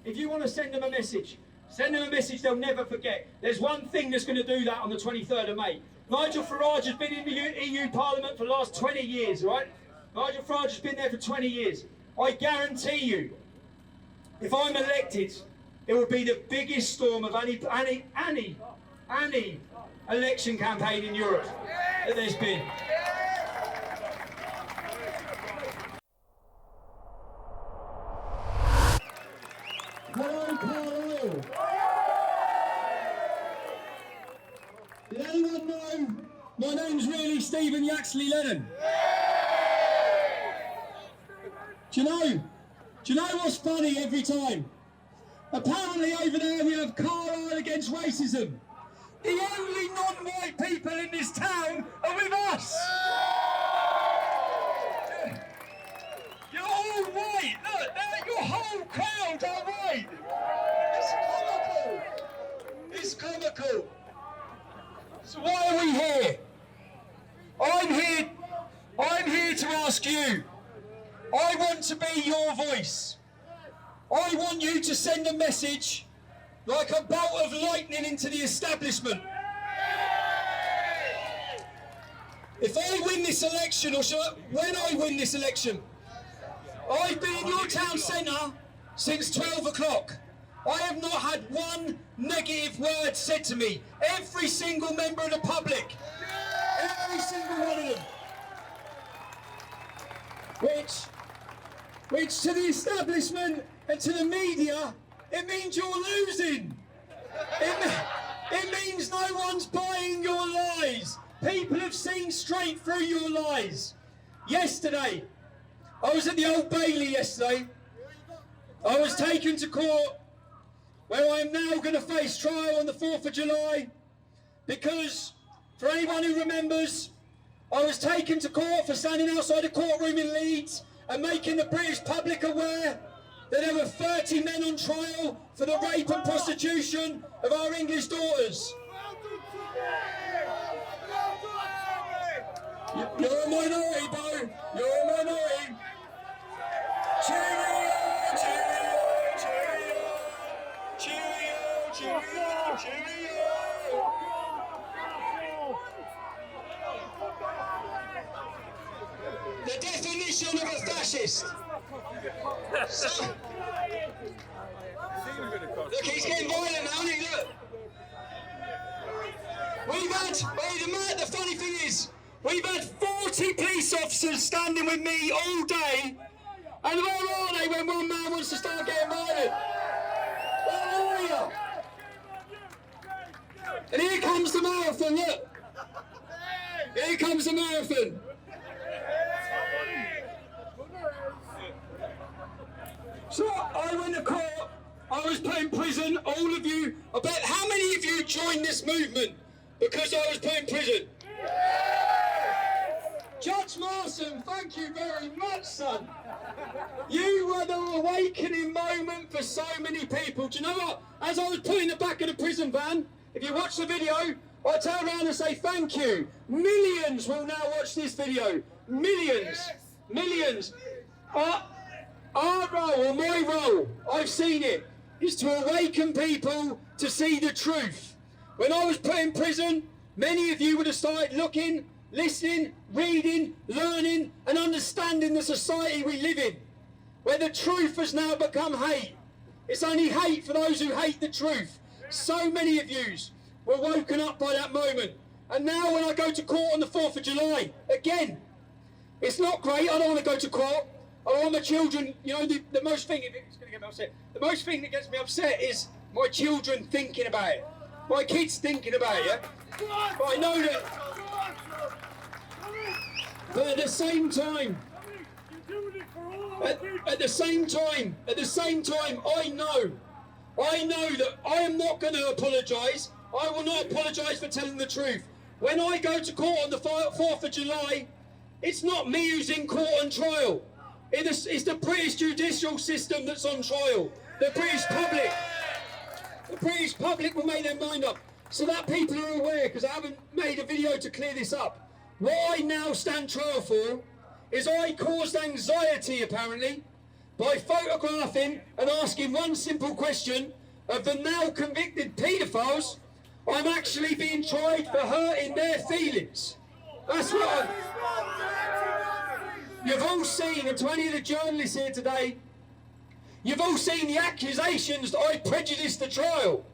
If you want to send them a message they'll never forget. There's one thing that's going to do that on the 23rd of May. Nigel Farage has been in the EU Parliament for the last 20 years, right? Nigel Farage has been there for 20 years. I guarantee you, if I'm elected, it will be the biggest storm of any election campaign in Europe that there's been. Hello, Carlisle. Did anyone know my name's really Stephen Yaxley Lennon? Do you know what's funny every time? Apparently over there we have Carlisle against racism. The only non-white people in this town are with us. You're all white. Look, your whole crowd are white. It's comical. So why are we here? I'm here to ask you. I want to be your voice. I want you to send a message like a bolt of lightning into the establishment. If I win this election, when I win this election, I've been in your town centre since 12 o'clock. I have not had one negative word said to me. Every single member of the public, every single one of them. Which to the establishment and to the media, it means you're losing. It means no one's buying your lies. People have seen straight through your lies. Yesterday, I was at the Old Bailey yesterday. I was taken to court where I am now going to face trial on the 4th of July because, for anyone who remembers, I was taken to court for standing outside a courtroom in Leeds and making the British public aware that there were 30 men on trial for the rape and prostitution of our English daughters. You're a minority, bro. You're a minority. Cheerio, cheerio, cheerio, cheerio, cheerio. The definition of a fascist. So, look, he's getting violent now, isn't he? Look. The funny thing is, we've had 40 police officers standing with me all day, and where are they when one man wants to start getting violent? Where are you? And here comes the marathon, look. Here comes the marathon. So I went to court, I was put in prison, all of you, I bet, how many of you joined this movement because I was put in prison? Judge Marson, thank you very much, son. You were the awakening moment for so many people. Do you know what? As I was put in the back of the prison van, if you watch the video, I turn around and say thank you. Millions will now watch this video. Millions. Millions. Our role, or my role, I've seen it, is to awaken people to see the truth. When I was put in prison, many of you would have started looking, listening, reading, learning and understanding the society we live in, where the truth has now become hate. It's only hate for those who hate the truth. So many of yous were woken up by that moment. And now when I go to court on the 4th of July, again, it's not great, I don't want to go to court. I want my children, you know, the most thing, if it's going to get me upset, the most thing that gets me upset is my children thinking about it. My kids thinking about it, yeah? But I know that. But at the same time, at the same time, I know that I am not going to apologise. I will not apologise for telling the truth. When I go to court on the 4th of July, it's not me who's in court on trial. It's the British judicial system that's on trial. The British public. The British public will make their mind up. So that people are aware, because I haven't made a video to clear this up. What I now stand trial for is I caused anxiety, apparently, by photographing and asking one simple question of the now convicted paedophiles, I'm actually being tried for hurting their feelings. That's what you've all seen, and to any of the journalists here today, you've all seen the accusations that I prejudiced the trial.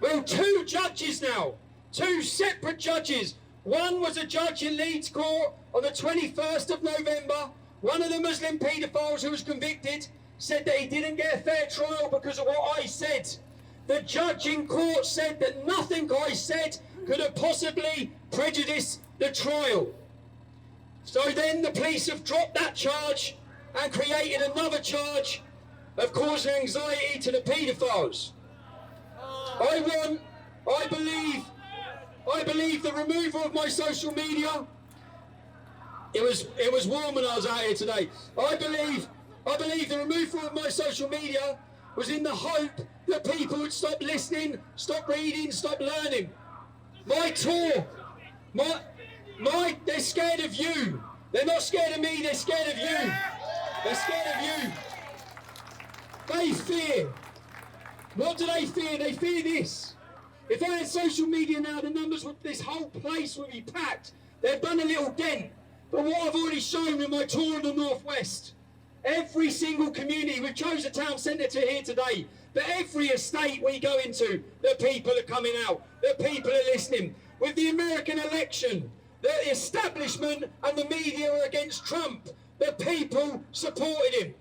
Well, two judges now, two separate judges. One was a judge in Leeds Court on the 21st of November. One of the Muslim paedophiles who was convicted said that he didn't get a fair trial because of what I said. The judge in court said that nothing I said could have possibly prejudiced the trial. So then the police have dropped that charge and created another charge of causing anxiety to the paedophiles. I believe the removal of my social media. It was warm when I was out here today. I believe the removal of my social media was in the hope that people would stop listening, stop reading, stop learning. My tour, they're scared of you. They're not scared of me, they're scared of you. They're scared of you. They fear. What do they fear? They fear this. If I had social media now, the numbers would, this whole place would be packed. They've done a little dent. But what I've already shown in my tour in the Northwest, every single community, we've chose a town centre to here today, but every estate we go into, the people are coming out, the people are listening. With the American election, the establishment and the media were against Trump. The people supported him.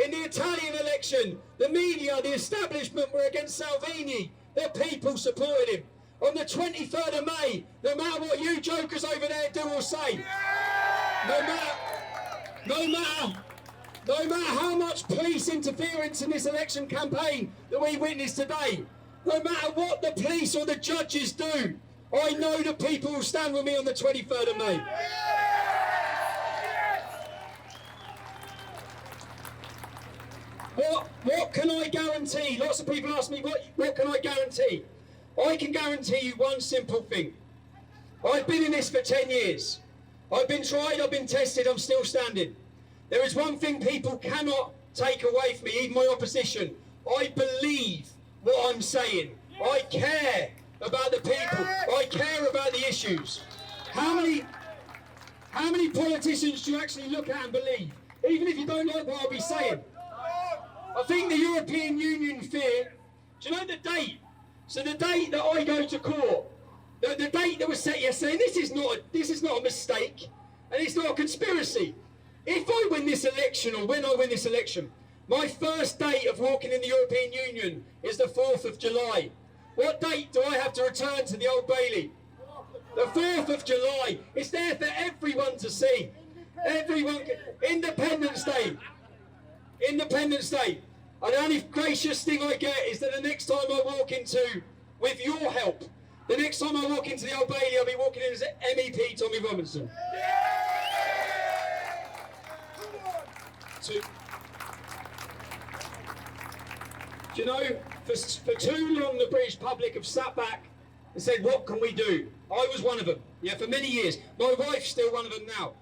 In the Italian election, the media, the establishment were against Salvini. The people supported him. On the 23rd of May, no matter what you jokers over there do or say, no matter how much police interference in this election campaign that we witnessed today, no matter what the police or the judges do, I know the people will stand with me on the 23rd of May. What can I guarantee? Lots of people ask me, what can I guarantee? I can guarantee you one simple thing. I've been in this for 10 years. I've been tried, I've been tested, I'm still standing. There is one thing people cannot take away from me, even my opposition. I believe what I'm saying. I care about the people. I care about the issues. How many politicians do you actually look at and believe? Even if you don't like what I'll be saying. I think the European Union fear, do you know the date? So the date that I go to court, the date that was set yesterday, this is not a mistake, and it's not a conspiracy. If I win this election, or when I win this election, my first date of walking in the European Union is the 4th of July. What date do I have to return to the Old Bailey? The 4th of July. It's there for everyone to see. Everyone. Independence Day. Independence Day. And the only gracious thing I get is that the next time I walk into, with your help, the next time I walk into the Old Bailey, I'll be walking in as MEP Tommy Robinson. Do you know, for too long the British public have sat back and said, what can we do? I was one of them, yeah, for many years. My wife's still one of them now.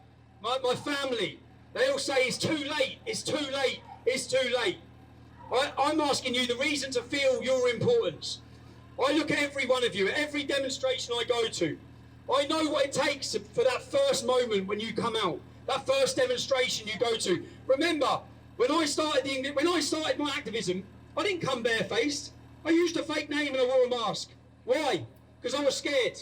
My family, they all say it's too late, it's too late, it's too late. I'm asking you the reason to feel your importance. I look at every one of you, at every demonstration I go to. I know what it takes for that first moment when you come out, that first demonstration you go to. Remember, when I started my activism, I didn't come barefaced. I used a fake name and I wore a mask. Why? Because I was scared.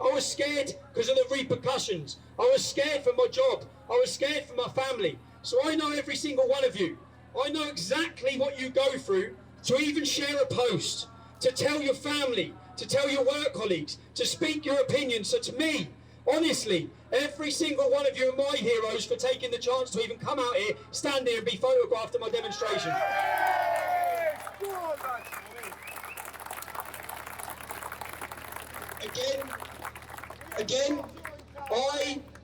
I was scared because of the repercussions. I was scared for my job. I was scared for my family. So I know every single one of you. I know exactly what you go through to even share a post, to tell your family, to tell your work colleagues, to speak your opinion. So to me, honestly, every single one of you are my heroes for taking the chance to even come out here, stand here and be photographed at my demonstration. Again,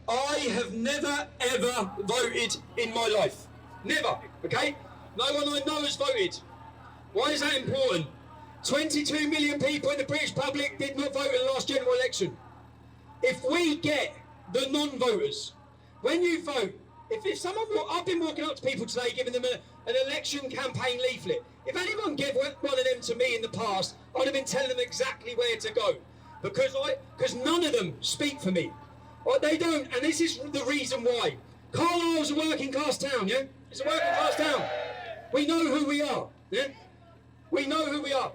I have never ever voted in my life. Never, okay? No one I know has voted. Why is that important? 22 million people in the British public did not vote in the last general election. If we get the non-voters, when you vote, If someone, I've been walking up to people today giving them an election campaign leaflet. If anyone gave one of them to me in the past, I'd have been telling them exactly where to go. Because none of them speak for me. They don't, and this is the reason why. Carlisle's a working class town, yeah? It's a working class town. We know who we are, yeah? We know who we are.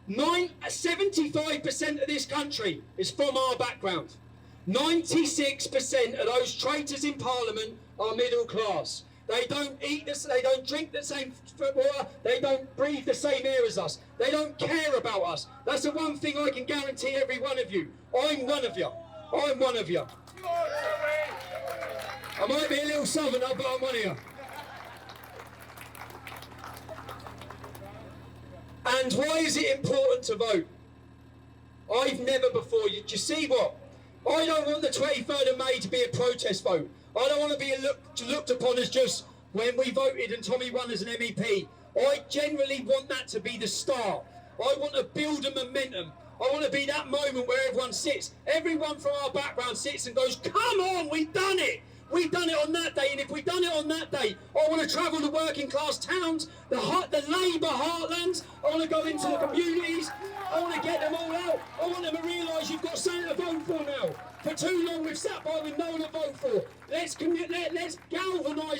75% of this country is from our background. 96% of those traitors in Parliament are middle class. They don't eat they don't drink the same water, they don't breathe the same air as us. They don't care about us. That's the one thing I can guarantee every one of you. I'm one of you. I'm one of you. I might be a little southerner, but I'm one of you. And why is it important to vote? I've never before, do you see what? I don't want the 23rd of May to be a protest vote. I don't want to be looked upon as just when we voted and Tommy won as an MEP. I generally want that to be the start. I want to build a momentum. I want to be that moment where everyone sits. Everyone from our background sits and goes, come on, we've done it. We've done it on that day, and if we've done it on that day, I want to travel to working class towns, the Labour heartlands. I want to go into the communities. I want to get them all out. I want them to realise you've got something to vote for now. For too long we've sat by with no one to vote for. Let's galvanise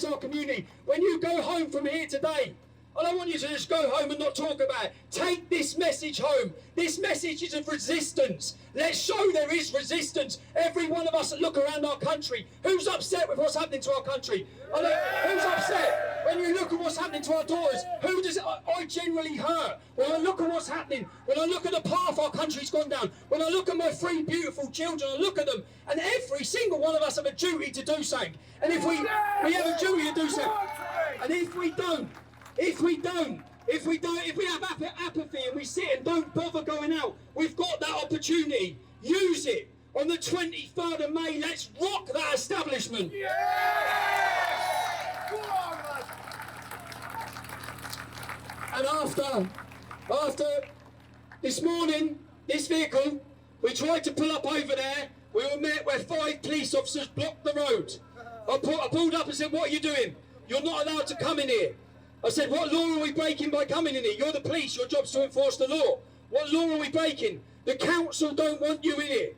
our community. When you go home from here today, I don't want you to just go home and not talk about it. Take this message home. This message is of resistance. Let's show there is resistance. Every one of us that look around our country, who's upset with what's happening to our country? Who's upset? When you look at what's happening to our daughters, who does it? I generally hurt. When I look at what's happening, when I look at the path our country's gone down, when I look at my three beautiful children, I look at them, and every single one of us have a duty to do something. And if we have a duty to do something, and if we have apathy and we sit and don't bother going out, we've got that opportunity. Use it. On the 23rd of May, let's rock that establishment. Yes! Go on, lad. And after this morning, this vehicle, we tried to pull up over there. We were met where 5 police officers blocked the road. I pulled up and said, what are you doing? You're not allowed to come in here. I said, what law are we breaking by coming in here? You're the police, your job's to enforce the law. What law are we breaking? The council don't want you in here.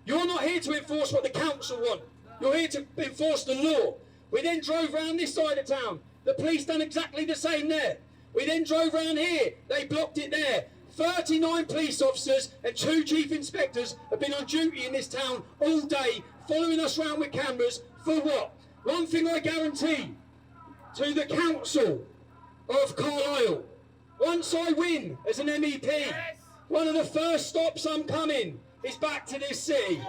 You're not here to enforce what the council want. You're here to enforce the law. We then drove round this side of town. The police done exactly the same there. We then drove round here. They blocked it there. 39 police officers and 2 chief inspectors have been on duty in this town all day, following us round with cameras. For what? One thing I guarantee to the council of Carlisle, once I win as an MEP, yes, one of the first stops I'm coming is back to this city.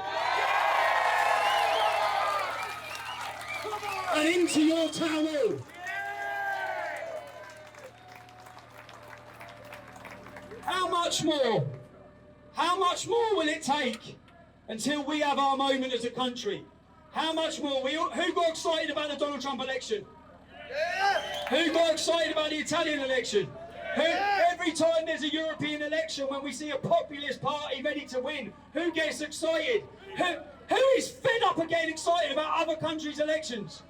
And into your town hall. How much more? How much more will it take until we have our moment as a country? How much more? Who got excited about the Donald Trump election? Who got excited about the Italian election? Every time there's a European election, when we see a populist party ready to win, who gets excited? Who is fed up of getting excited about other countries' elections?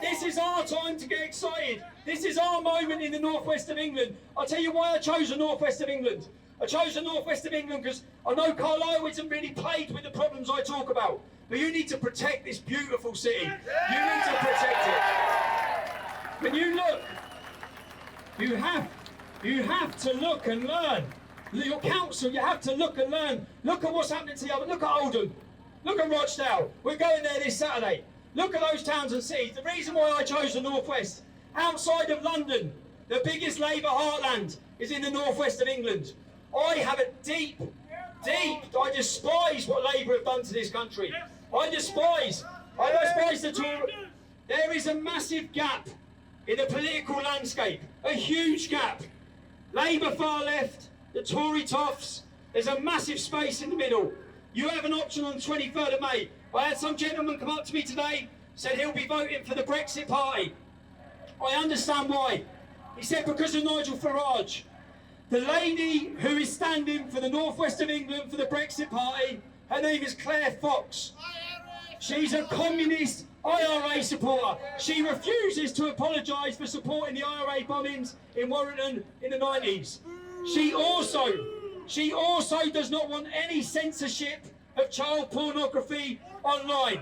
This is our time to get excited. This is our moment in the northwest of England. I'll tell you why I chose the northwest of England. I chose the northwest of England because I know Carlisle isn't really plagued with the problems I talk about. But you need to protect this beautiful city. You need to protect it. When you look, you have to look and learn. Your council, you have to look and learn. Look at what's happening to the other. Look at Oldham. Look at Rochdale. We're going there this Saturday. Look at those towns and cities. The reason why I chose the northwest, outside of London, the biggest Labour heartland is in the northwest of England. I have a deep, I despise what Labour have done to this country. I despise the Tories. There is a massive gap in the political landscape, a huge gap. Labour far left, the Tory toffs, there's a massive space in the middle. You have an option on the 23rd of May. I had some gentleman come up to me today, said he'll be voting for the Brexit party. I understand why. He said because of Nigel Farage. The lady who is standing for the northwest of England for the Brexit party, her name is Claire Fox. She's a communist IRA supporter. She refuses to apologise for supporting the IRA bombings in Warrington in the 90s. She also does not want any censorship of child pornography online.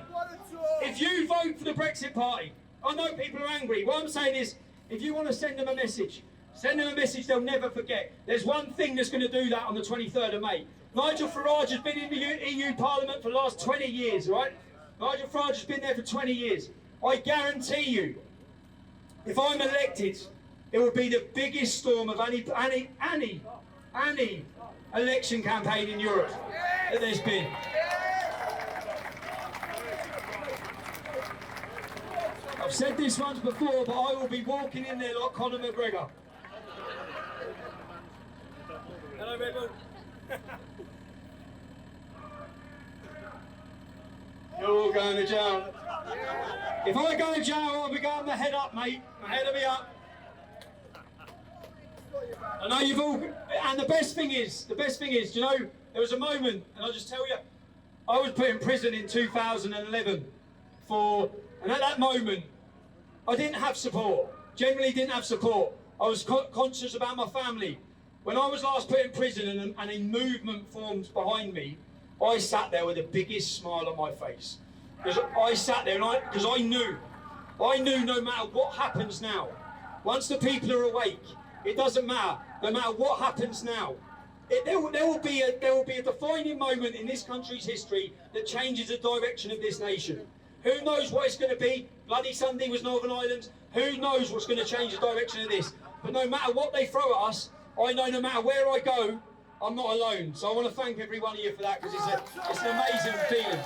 If you vote for the Brexit Party, I know people are angry. What I'm saying is, if you want to send them a message they'll never forget. There's one thing that's going to do that on the 23rd of May. Nigel Farage has been in the EU Parliament for the last 20 years, right? Nigel Farage has been there for 20 years. I guarantee you, if I'm elected, it will be the biggest storm of any election campaign in Europe that there's been. I've said this once before, but I will be walking in there like Conor McGregor. Hello, Rebel. You're all going to jail. If I go to jail, I'll be going my head up, mate. My head will be up. I know you've all... And the best thing is, you know, there was a moment, and I'll just tell you, I was put in prison in 2011 for... And at that moment, I didn't have support. Generally didn't have support. I was conscious about my family. When I was last put in prison and a movement formed behind me, I sat there with the biggest smile on my face. Because I sat there because I knew no matter what happens now, once the people are awake, it doesn't matter. No matter what happens now, there will be a defining moment in this country's history that changes the direction of this nation. Who knows what it's going to be? Bloody Sunday was Northern Ireland. Who knows what's going to change the direction of this? But no matter what they throw at us, I know no matter where I go, I'm not alone. So I want to thank every one of you for that, because it's an amazing feeling.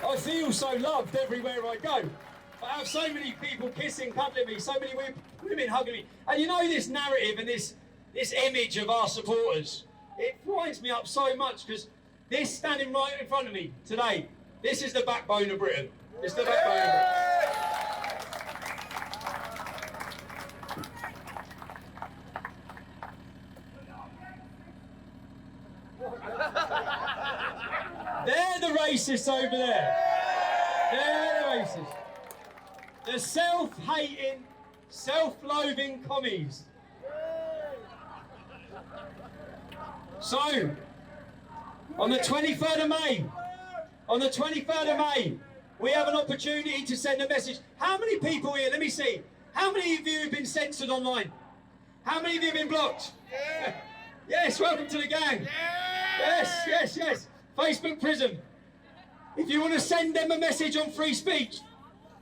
I feel so loved everywhere I go. I have so many people kissing, cuddling me, so many women hugging me. And you know, this narrative and this image of our supporters, it winds me up so much, because this standing right in front of me today, this is the backbone of Britain. It's the backbone of Britain. They're the racists over there. They're the racists. The self-hating, self-loathing commies. So, on the 23rd of May, we have an opportunity to send a message. How many people here, let me see, how many of you have been censored online? How many of you have been blocked? Yeah. Yes, welcome to the gang. Yeah. Yes. Facebook prison. If you want to send them a message on free speech,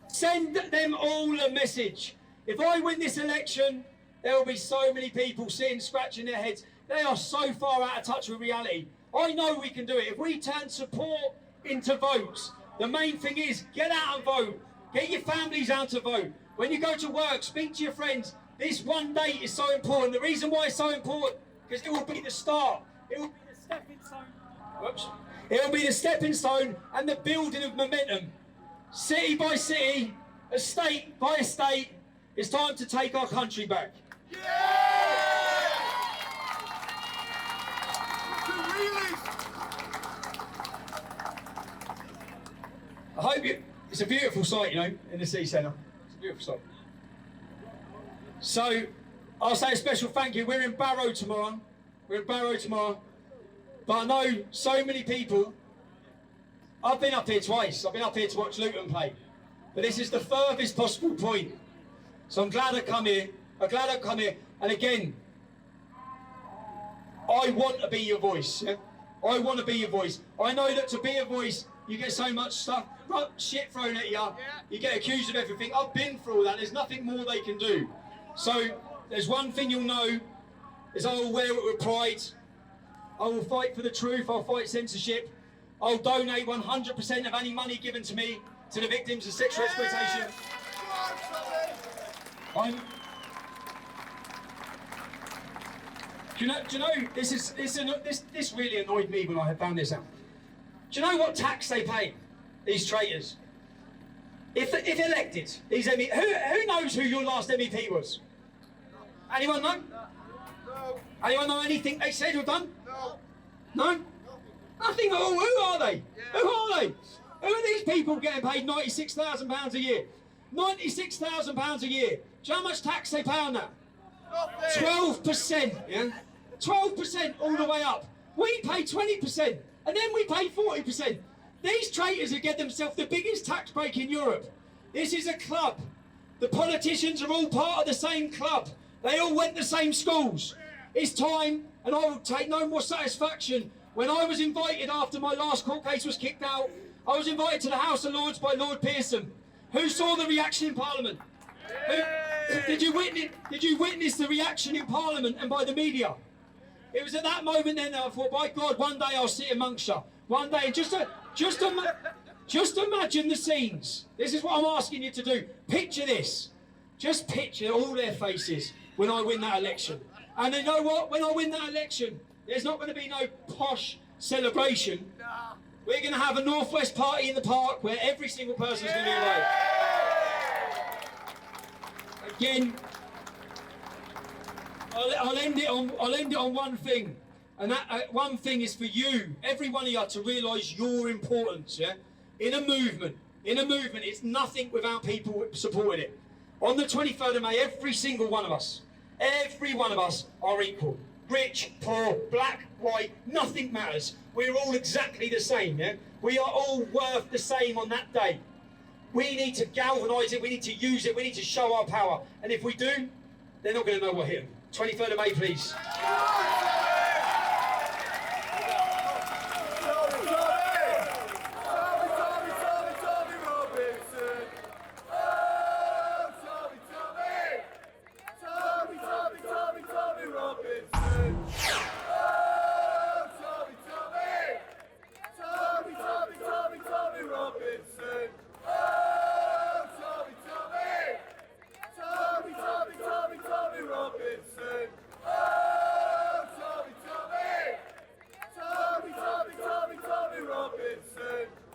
send them all a message. If I win this election, there will be so many people sitting, scratching their heads. They are so far out of touch with reality. I know we can do it. If we turn support into votes, the main thing is get out and vote. Get your families out to vote. When you go to work, speak to your friends. This one date is so important. The reason why it's so important, because it will be the start. It will be the stepping stone. Whoops. It will be the stepping stone and the building of momentum. City by city, estate by estate, it's time to take our country back. Yeah! I hope it's a beautiful sight, you know, in the city centre. It's a beautiful sight. So, I'll say a special thank you. We're in Barrow tomorrow. But I know so many people. I've been up here twice. I've been up here to watch Luton play. But this is the furthest possible point. So I'm glad I come here. And again, I want to be your voice. Yeah? I want to be your voice. I know that to be a voice, you get so much stuff, shit thrown at you. You get accused of everything. I've been through all that. There's nothing more they can do. So there's one thing you'll know, is I will wear it with pride. I will fight for the truth. I'll fight censorship. I'll donate 100% of any money given to me to the victims of sexual exploitation. Do you know, this really annoyed me when I found this out. Do you know what tax they pay, these traitors? If elected, these MEPs, who knows who your last MEP was? Anyone know? No. Anyone know anything they said or done? No. No? Nothing at all. Who are they? Who are they? Who are these people getting paid £96,000 a year? £96,000 a year. Do you know how much tax they pay on that? 12%, yeah? 12% all the way up. We pay 20%, and then we pay 40%. These traitors have get themselves the biggest tax break in Europe. This is a club. The politicians are all part of the same club. They all went to the same schools. It's time, and I will take no more satisfaction. When I was invited after my last court case was kicked out, I was invited to the House of Lords by Lord Pearson. Who saw the reaction in Parliament? Did you witness the reaction in Parliament and by the media? It was at that moment then that I thought, by God, one day I'll sit amongst you. One day, just imagine the scenes. This is what I'm asking you to do. Picture this. Just picture all their faces when I win that election. And you know what? When I win that election, there's not going to be no posh celebration. We're going to have a Northwest party in the park where every single person's going to be away. Again, I'll end it on one thing, and that one thing is for you, every one of you, to realise your importance. Yeah, in a movement, it's nothing without people supporting it. On the 23rd of May, every single one of us are equal. Rich, poor, black, white, nothing matters. We're all exactly the same, yeah? We are all worth the same on that day. We need to galvanise it, we need to use it, we need to show our power. And if we do, they're not going to know what hit them. 23rd of May, please. Robinson.